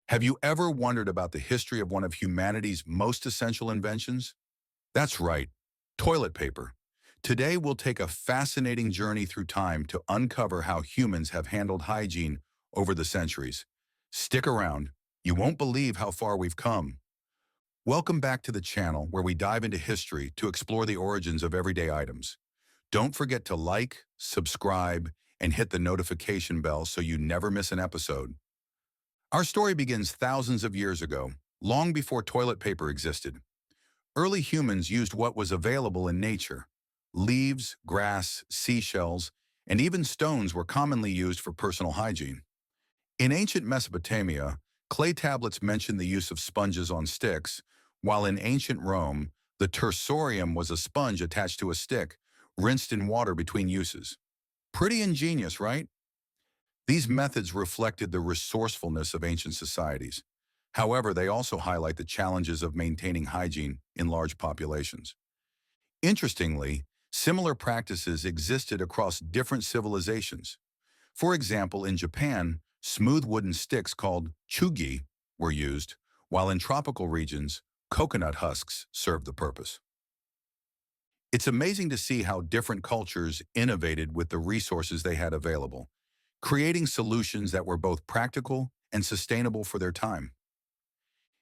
Have you ever wondered about the history of one of humanity's most essential inventions? That's right, toilet paper. Today we'll take a fascinating journey through time to uncover how humans have handled hygiene over the centuries. Stick around, you won't believe how far we've come. Welcome back to the channel where we dive into history to explore the origins of everyday items. Don't forget to like, subscribe, and hit the notification bell so you never miss an episode. Our story begins thousands of years ago, long before toilet paper existed. Early humans used what was available in nature. Leaves, grass, seashells, and even stones were commonly used for personal hygiene. In ancient Mesopotamia, clay tablets mention the use of sponges on sticks, while in ancient Rome, the tersorium was a sponge attached to a stick, rinsed in water between uses. Pretty ingenious, right? These methods reflected the resourcefulness of ancient societies. However, they also highlight the challenges of maintaining hygiene in large populations. Interestingly, similar practices existed across different civilizations. For example, in Japan, smooth wooden sticks called chugi were used, while in tropical regions, coconut husks served the purpose. It's amazing to see how different cultures innovated with the resources they had available, creating solutions that were both practical and sustainable for their time.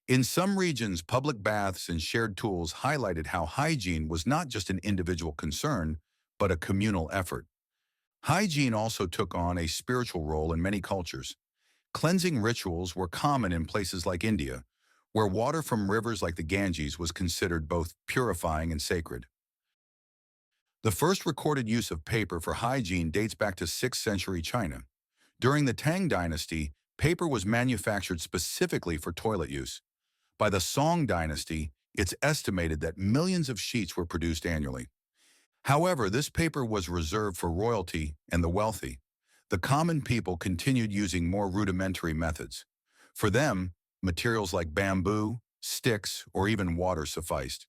In some regions, public baths and shared tools highlighted how hygiene was not just an individual concern, but a communal effort. Hygiene also took on a spiritual role in many cultures. Cleansing rituals were common in places like India, where water from rivers like the Ganges was considered both purifying and sacred. The first recorded use of paper for hygiene dates back to 6th century China. During the Tang dynasty, paper was manufactured specifically for toilet use. By the Song dynasty, it's estimated that millions of sheets were produced annually. However, this paper was reserved for royalty and the wealthy. The common people continued using more rudimentary methods. For them, materials like bamboo, sticks, or even water sufficed.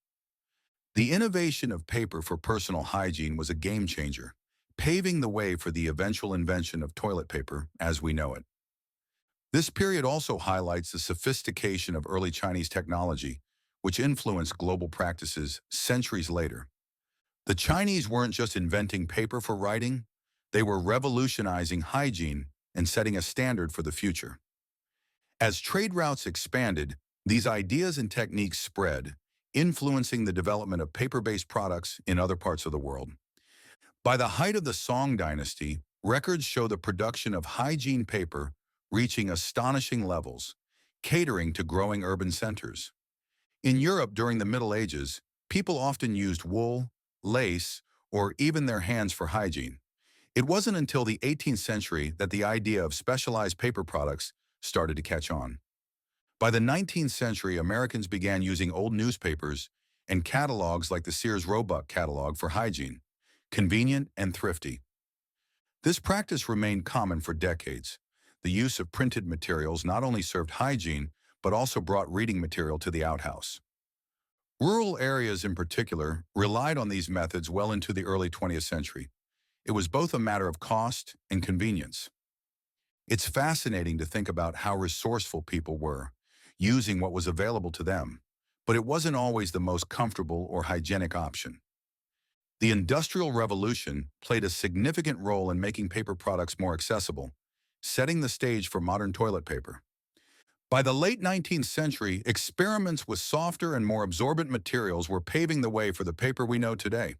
The innovation of paper for personal hygiene was a game changer, paving the way for the eventual invention of toilet paper as we know it. This period also highlights the sophistication of early Chinese technology, which influenced global practices centuries later. The Chinese weren't just inventing paper for writing, they were revolutionizing hygiene and setting a standard for the future. As trade routes expanded, these ideas and techniques spread, influencing the development of paper-based products in other parts of the world. By the height of the Song dynasty, records show the production of hygiene paper reaching astonishing levels, catering to growing urban centers. In Europe during the Middle Ages, people often used wool, lace, or even their hands for hygiene. It wasn't until the 18th century that the idea of specialized paper products started to catch on. By the 19th century, Americans began using old newspapers and catalogs like the Sears Roebuck catalog for hygiene, convenient and thrifty. This practice remained common for decades. The use of printed materials not only served hygiene, but also brought reading material to the outhouse. Rural areas in particular relied on these methods well into the early 20th century. It was both a matter of cost and convenience. It's fascinating to think about how resourceful people were, using what was available to them, but it wasn't always the most comfortable or hygienic option. The Industrial Revolution played a significant role in making paper products more accessible, setting the stage for modern toilet paper. By the late 19th century, experiments with softer and more absorbent materials were paving the way for the paper we know today.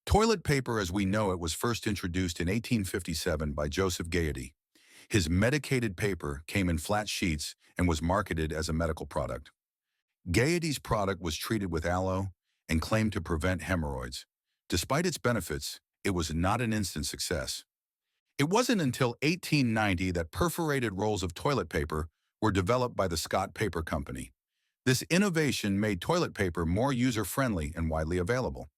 Toilet paper as we know it was first introduced in 1857 by Joseph Gaiety. His medicated paper came in flat sheets and was marketed as a medical product. Gaiety's product was treated with aloe and claimed to prevent hemorrhoids. Despite its benefits, it was not an instant success. It wasn't until 1890 that perforated rolls of toilet paper were developed by the Scott Paper Company. This innovation made toilet paper more user-friendly and widely available.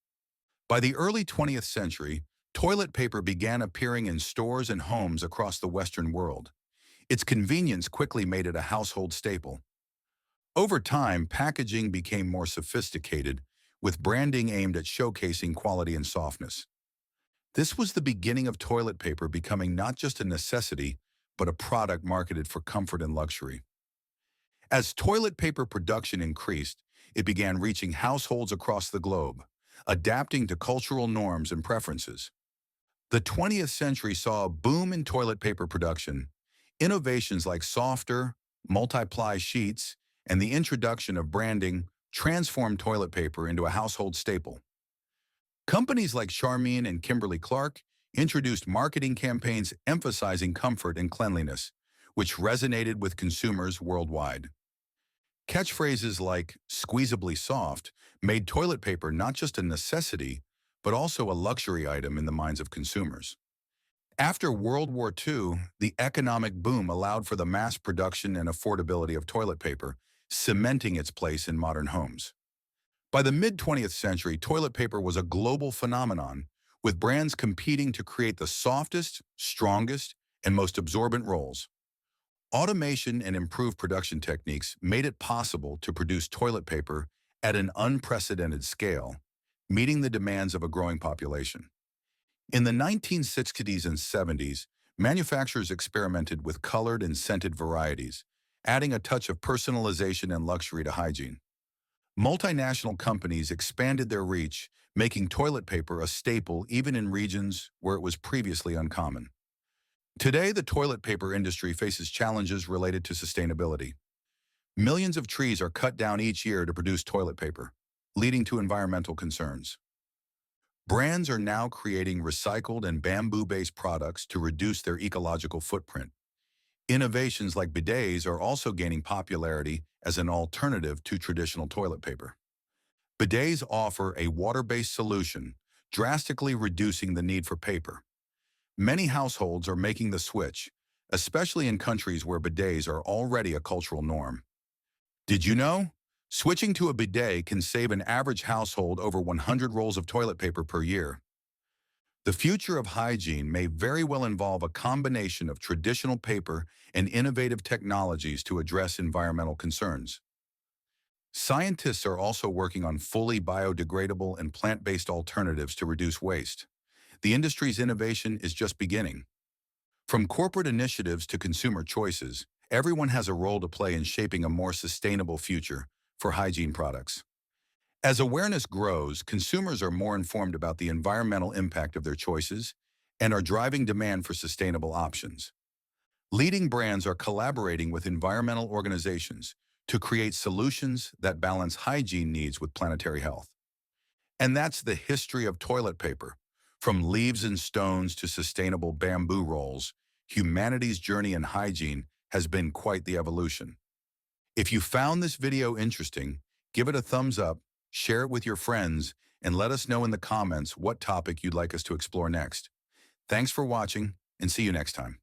By the early 20th century, toilet paper began appearing in stores and homes across the Western world. Its convenience quickly made it a household staple. Over time, packaging became more sophisticated, with branding aimed at showcasing quality and softness. This was the beginning of toilet paper becoming not just a necessity, but a product marketed for comfort and luxury. As toilet paper production increased, it began reaching households across the globe, adapting to cultural norms and preferences. The 20th century saw a boom in toilet paper production. Innovations like softer, multi-ply sheets and the introduction of branding transformed toilet paper into a household staple. Companies like Charmin and Kimberly-Clark introduced marketing campaigns emphasizing comfort and cleanliness, which resonated with consumers worldwide. Catchphrases like squeezably soft made toilet paper not just a necessity, but also a luxury item in the minds of consumers. After World War II, the economic boom allowed for the mass production and affordability of toilet paper, cementing its place in modern homes. By the mid-20th century, toilet paper was a global phenomenon, with brands competing to create the softest, strongest, and most absorbent rolls. Automation and improved production techniques made it possible to produce toilet paper at an unprecedented scale, meeting the demands of a growing population. In the 1960s and 70s, manufacturers experimented with colored and scented varieties, adding a touch of personalization and luxury to hygiene. Multinational companies expanded their reach, making toilet paper a staple even in regions where it was previously uncommon. Today, the toilet paper industry faces challenges related to sustainability. Millions of trees are cut down each year to produce toilet paper, leading to environmental concerns. Brands are now creating recycled and bamboo-based products to reduce their ecological footprint. Innovations like bidets are also gaining popularity as an alternative to traditional toilet paper. Bidets offer a water-based solution, drastically reducing the need for paper. Many households are making the switch, especially in countries where bidets are already a cultural norm. Did you know? Switching to a bidet can save an average household over 100 rolls of toilet paper per year. The future of hygiene may very well involve a combination of traditional paper and innovative technologies to address environmental concerns. Scientists are also working on fully biodegradable and plant-based alternatives to reduce waste. The industry's innovation is just beginning. From corporate initiatives to consumer choices, everyone has a role to play in shaping a more sustainable future for hygiene products. As awareness grows, consumers are more informed about the environmental impact of their choices and are driving demand for sustainable options. Leading brands are collaborating with environmental organizations to create solutions that balance hygiene needs with planetary health. And that's the history of toilet paper. From leaves and stones to sustainable bamboo rolls, humanity's journey in hygiene has been quite the evolution. If you found this video interesting, give it a thumbs up, share it with your friends, and let us know in the comments what topic you'd like us to explore next. Thanks for watching, and see you next time.